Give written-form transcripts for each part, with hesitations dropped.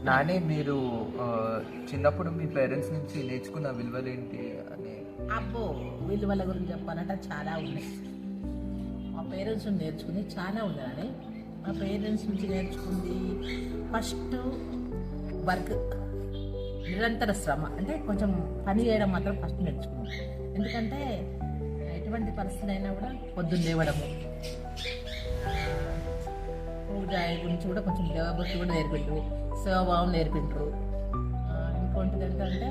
నాని మీరు చిన్నప్పుడు మీ పేరెంట్స్ నుంచి నేర్చుకున్న విలువలు ఏంటి అని? అబ్బో, విలువల గురించి చెప్పాలంటే చాలా ఉన్నాయి. మా పేరెంట్స్ నుంచి నేర్చుకుని చాలా ఉందని. మా పేరెంట్స్ నుంచి నేర్చుకుంది ఫస్ట్ వర్క్, నిరంతర శ్రమ. అంటే కొంచెం పని చేయడం మాత్రం ఫస్ట్ నేర్చుకున్నాం. ఎందుకంటే ఎటువంటి పరిస్థితి అయినా కూడా పొద్దున్న లేవడము, పూజ గురించి కూడా కొంచెం దేవభక్తి కూడా నేర్పిండ్రు, సేవాభావం నేర్పిండ్రు. ఇంకొంటిది ఏంటంటే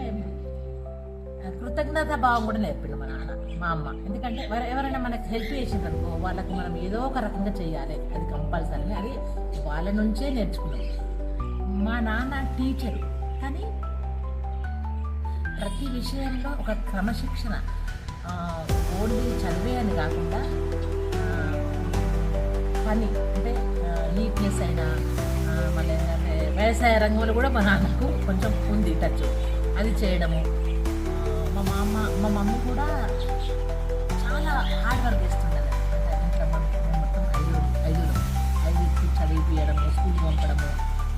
కృతజ్ఞత భావం కూడా నేర్పిండు మా నాన్న మా అమ్మ. ఎందుకంటే ఎవరైనా మనకు హెల్ప్ చేసిండ్రు అనుకో, వాళ్ళకి మనం ఏదో ఒక రకంగా చేయాలి, అది కంపల్సరీ. అది వాళ్ళ నుంచే నేర్చుకున్నాం. మా నాన్న టీచరు, కానీ ప్రతి విషయంలో ఒక క్రమశిక్షణ, ఓన్లీ చదివే అని కాకుండా పని అంటే నీట్నెస్ అయినా, మళ్ళీ ఏంటంటే వ్యవసాయ రంగంలో కూడా మా నాన్నకు కొంచెం ఉంది టచ్, అది చేయడము. మా మమ్మీ కూడా చాలా హార్డ్ వర్క్ చేస్తుండదు. అంటే ఇంట్లో మొత్తం ఐదుకి చదివిపించడము, స్కూల్కి పంపడము,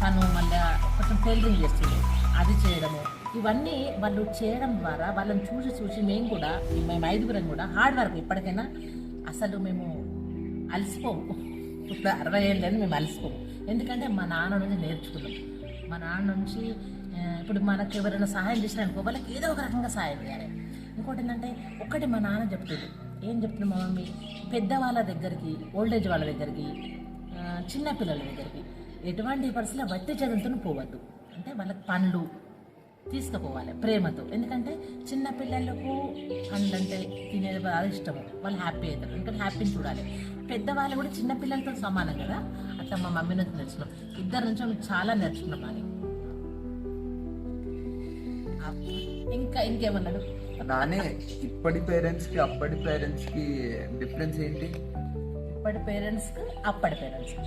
తను మళ్ళీ కొంచెం టైలరింగ్ చేస్తుండే, అది చేయడము. ఇవన్నీ వాళ్ళు చేయడం ద్వారా వాళ్ళని చూసి మేము ఐదుగురం కూడా హార్డ్ వర్క్. ఇప్పటికైనా అసలు మేము అలసిపోము. ఇప్పుడు 60 ఏళ్ళని మేము అలసిపోము. ఎందుకంటే మా నాన్న నుంచి నేర్చుకున్నాం. మా నాన్న నుంచి ఇప్పుడు మనకు ఎవరైనా సహాయం చేసినారనుకో, వాళ్ళకి ఏదో ఒక రకంగా సహాయం చేయాలి. ఇంకోటి ఏంటంటే ఒకటి మా నాన్న చెప్తుంది, ఏం చెప్తుంది మా మమ్మీ, పెద్దవాళ్ళ దగ్గరికి, ఓల్డేజ్ వాళ్ళ దగ్గరికి, చిన్నపిల్లల దగ్గరికి ఎటువంటి పరిస్థితుల్లో వట్టి చదువుతూ పోవద్దు. అంటే వాళ్ళకి పండ్లు తీసుకుపోవాలి ప్రేమతో. ఎందుకంటే చిన్నపిల్లలకు పండ్లు అంటే తినేది బాగా ఇష్టము, వాళ్ళు హ్యాపీ అవుతారు. ఎందుకంటే హ్యాపీని చూడాలి. పెద్దవాళ్ళు కూడా చిన్నపిల్లలతో సమానం కదా. అట్లా మా మమ్మీ నుంచి నేర్చుకున్నాం. ఇద్దరు నుంచి మేము చాలా నేర్చుకున్నాం. అని ఇంకేమన్నాడు నానే, ఇప్పటి పేరెంట్స్కి అప్పటి పేరెంట్స్కి డిఫరెన్స్ ఏంటి? ఇప్పటి పేరెంట్స్కి అప్పటి పేరెంట్స్కి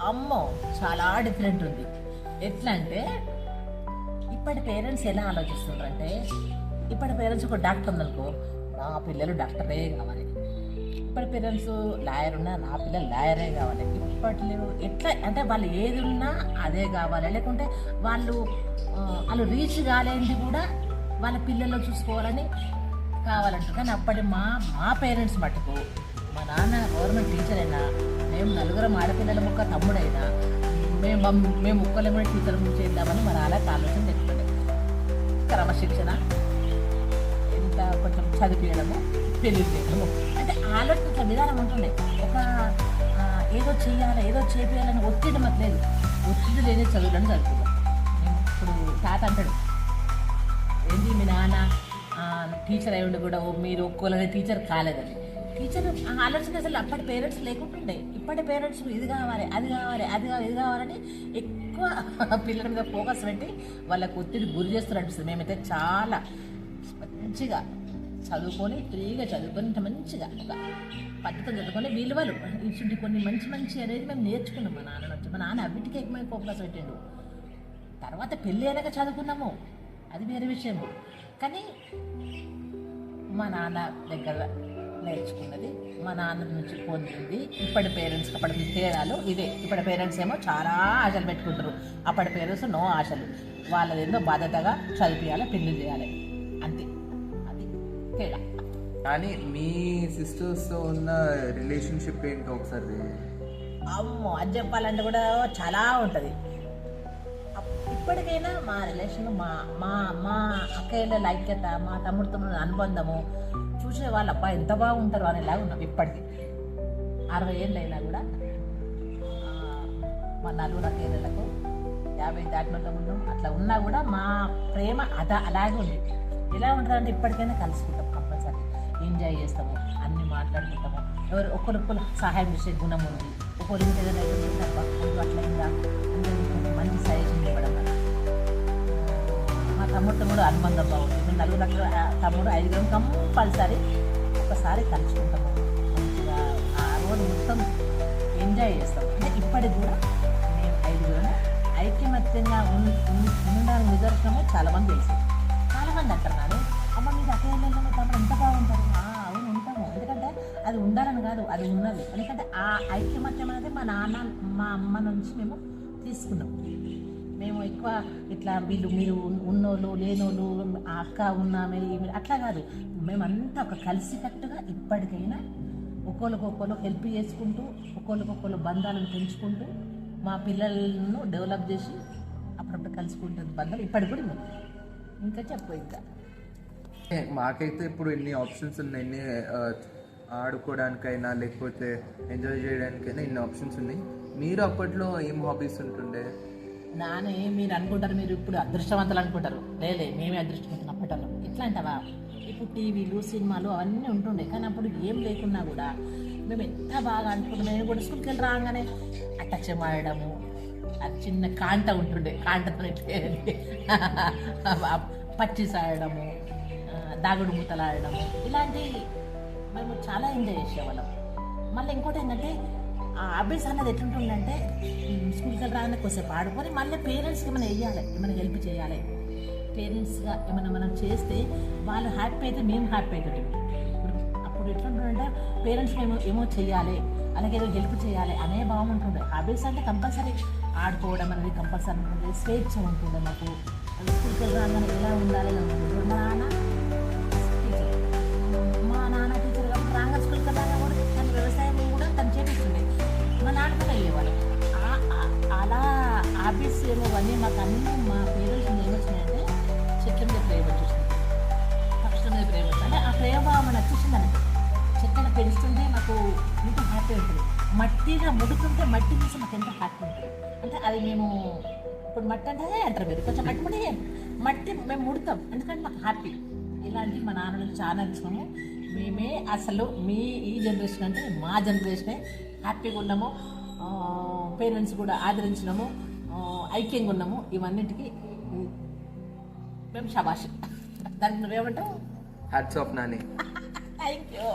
అమ్మో చాలా డిఫరెంట్ ఉంది. ఎట్లా అంటే ఇప్పటి పేరెంట్స్ ఎలా ఆలోచిస్తున్నారంటే, ఇప్పటి పేరెంట్స్ ఒక డాక్టర్ ఉందనుకో, నా పిల్లలు డాక్టరే కావాలి. ఇప్పటి పేరెంట్స్ లాయర్ ఉన్నా, నా పిల్లలు లాయరే కావాలి. ఇప్పట్లో ఎట్లా అంటే వాళ్ళు ఏది ఉన్నా అదే కావాలి. లేకుంటే వాళ్ళు రీచ్ కాలేంది కూడా వాళ్ళ పిల్లల్లో చూసుకోవాలని కావాలంటారు. కానీ అప్పటి మా పేరెంట్స్ మటుకు, మా నాన్న గవర్నమెంట్ టీచర్ అయినా, మేము నలుగురం ఆడపిల్లల ముక్క తమ్ముడైనా, మేము ముక్కలు కూడా టీచర్ చేద్దామని మా నాన్నకి ఆలోచన తెచ్చుకోండి. క్రమశిక్షణ, ఎంత కొంచెం చదివించడము, పెళ్లి చేయడము, అంటే ఆలోచించే విధానం ఉంటుండే. ఒక ఏదో చెయ్యాలి, ఏదో చేయాలని ఒత్తిడి మాకు లేదు. ఒత్తిడి లేని చదువులను చదువుతున్నాం. ఇప్పుడు తాత అంటాడు, ఏంటి మీ నాన్న టీచర్ అయి ఉండి కూడా మీరు ఒక్కోళ్ళని టీచర్ కాలేదని. టీచర్ ఆలోచన అసలు అప్పటి పేరెంట్స్ లేకుంటుండే. ఇప్పటి పేరెంట్స్ ఇది కావాలి, అది కావాలి, ఇది కావాలని ఎక్కువ పిల్లల మీద ఫోకస్ పెట్టి వాళ్ళకు ఒత్తిడి గురి చేస్తున్నారు అనిపిస్తుంది. మేమైతే చాలా మంచిగా చదువుకొని, ఫ్రీగా చదువుకొని, మంచిగా ఒక పద్ధతిగా చదువుకొని, విలువలు ఇటువంటి కొన్ని మంచి అనేది మేము నేర్చుకున్నాం మా నాన్న నుంచి. మా నాన్న అన్నిటికీ ఎక్కువ ఫోకస్ పెట్టిండు. తర్వాత పెళ్ళి అయినాక చదువుకున్నాము, అది వేరే విషయం. కానీ మా నాన్న దగ్గర నేర్చుకున్నది, మా నాన్న నుంచి పొందింది. ఇప్పటి పేరెంట్స్కి అప్పటి తేడాలు ఇదే. ఇప్పటి పేరెంట్స్ ఏమో చాలా ఆశలు పెట్టుకుంటారు, అప్పటి పేరెంట్స్ నో ఆశలు. వాళ్ళదేందో బాధ్యతగా చదివియాలి, పెళ్లి చేయాలి, అంతే. అది తేడా. కానీ మీ సిస్టర్స్తో ఉన్న రిలేషన్షిప్ ఏంటో ఒకసారి? అమ్మో, అది చెప్పాలంటే కూడా చాలా ఉంటుంది. ఇప్పటికైనా మా రిలేషన్, మా అక్కయ్యల ఐక్యత, మా తమ్ముడితో అనుబంధము చూసే వాళ్ళు అబ్బా ఎంత బాగుంటారు అనేలాగా ఉన్నాం. ఇప్పటికీ 60 ఏళ్ళు అయినా కూడా మా నలుగురు అక్కయ్యలకు 50 దాటినలో ఉన్నాం. అట్లా ఉన్నా కూడా మా ప్రేమ అలాగే ఉంది. ఎలా ఉంటుందంటే ఇప్పటికైనా కలుసుకుంటాం, కంపల్సరీ ఎంజాయ్ చేస్తాము, అన్నీ మాట్లాడుకుంటాము. ఒకరికొకరు సహాయం చేసే గుణం ఉంది. ఒకరి ఏదైనా అట్లయిందా అందరికీ మంచి సజెషన్ ఇవ్వడం. మా తమ్ముడితో కూడా అనుబంధం బాగుంది. మేము నలుగురు తమ్ముడు 5 కంపల్సరీ ఒకసారి కలుసుకుంటాము, మంచిగా ఆ రోజు మొత్తం ఎంజాయ్ చేస్తాం. అంటే ఇప్పటికి కూడా మేము 5 ఐక్యమత్యంగా ఉండడానికి నిదర్శనము చాలామంది తెలుసు. చాలామంది అంటారు, కానీ అమ్మ మీరు అక్కయ్యలో తమ్ముడు ఎంత బాగుంటారు. అవును ఉంటాము, ఎందుకంటే అది ఉండాలని కాదు, అది ఉన్నది. ఎందుకంటే ఆ ఐక్యమత్యం అనేది మా నాన్న మా అమ్మ నుంచి మేము తీసుకున్నాం. మేము ఎక్కువ ఇట్లా వీళ్ళు మీరు ఉన్నోళ్ళు లేనోళ్ళు ఆ అక్క ఉన్నామే అట్లా కాదు. మేమంతా ఒక కలిసికట్టుగా ఇప్పటికైనా ఒకళ్ళకొకళ్ళు హెల్ప్ చేసుకుంటూ ఒకళ్ళకొకళ్ళు బంధాలను పెంచుకుంటూ మా పిల్లలను డెవలప్ చేసి అప్పుడప్పుడు కలుసుకుంటుంది బంధాలు ఇప్పటికి కూడా ఉంది. ఇంకా చెప్పు ఇంకా. మాకైతే ఇప్పుడు ఎన్ని ఆప్షన్స్ ఉన్నాయి, ఎన్ని ఆడుకోవడానికైనా లేకపోతే ఎంజాయ్ చేయడానికైనా ఇన్ని ఆప్షన్స్ ఉన్నాయి. మీరు అప్పట్లో ఏం హాబీస్ ఉంటుండే? నానే మీరు అనుకుంటారు, మీరు ఇప్పుడు అదృష్టవంతులు అనుకుంటారు. లేలే మేమే అదృష్టవంతులు అప్పట్లో. ఎట్లా అంటావా, ఇప్పుడు టీవీలు సినిమాలు అవన్నీ ఉంటుండే, కానీ అప్పుడు ఏం లేకున్నా కూడా మేము ఎంత బాగా అనుకుంటున్నాం. నేను కూడా స్కూల్కి వెళ్ళి రాగానే అట్టచ్చం ఆడడము, అది చిన్న కాంట ఉంటుండే, కాంటతో పచ్చిస్ ఆడడము, దాగుడు మూతలు ఆడడము, ఇలాంటివి మేము చాలా ఎంజాయ్ చేసేవాళ్ళం. మళ్ళీ ఇంకోటి ఏంటంటే ఆ హాబీస్ అన్నది ఎట్లుంటుందంటే స్కూల్కి వెళ్ళి రాగానే కొద్దిసేపు ఆడుకొని మళ్ళీ పేరెంట్స్కి ఏమైనా వేయాలి, ఏమైనా హెల్ప్ చేయాలి. పేరెంట్స్గా ఏమైనా మనం చేస్తే వాళ్ళు హ్యాపీ అయితే మేము హ్యాపీ అవుతుంది. అప్పుడు ఎట్లుంటుందంటే పేరెంట్స్ మేము ఏమో చేయాలి, అలాగే ఏదో హెల్ప్ చేయాలి అనే భావం ఉంటుండే. హాబీస్ అంటే కంపల్సరీ ఆడుకోవడం అనేది కంపల్సరీ ఉంటుండే, స్వేచ్ఛ ఉంటుండే మాకు. స్కూల్కి వెళ్ళి రాగానే ఎలా ఉండాలి అనుకుంటుండే. మా నాన్న టీచర్ కాబట్టి రాగా స్కూల్కి వెళ్ళాగా కూడా తన వ్యవసాయం కూడా తను చేపిస్తుండే, మా నాన్నతో వెళ్ళేవాళ్ళు. అలా హాబీస్ ఏమోవన్నీ మాకు అన్నీ మా పేరెంట్స్ ఏమొచ్చినాయంటే చెట్ల మీద ప్రేమ వచ్చేసింది, పక్షుల మీద ప్రేమ వచ్చింది. అంటే ఆ ప్రేమ మనకు వచ్చేసిందని చెట్లను పెంచుతుంటే మాకు ఎంత హ్యాపీ ఉంటుంది. మట్టిగా ముడుతుంటే మట్టి చూసి మాకు ఎంత హ్యాపీ ఉంటుంది. అంటే అది మేము ఇప్పుడు మట్టి అంటే అంటారు మీరు కొంచెం మట్టి మేము ముడతాం, ఎందుకంటే మాకు హ్యాపీ. ఇలాంటివి మా నాన్నలకు చాలా ఇష్టము. మేమే అసలు మీ ఈ జనరేషన్ అంటే మా జనరేషనే హ్యాపీగా ఉన్నాము, పేరెంట్స్ కూడా ఆదరించినాము, ఐక్యంగా ఉన్నాము. ఇవన్నిటికీ మేము శబాష్. దానికి నువ్వేమంటావు? Hats off Nani. Thank you.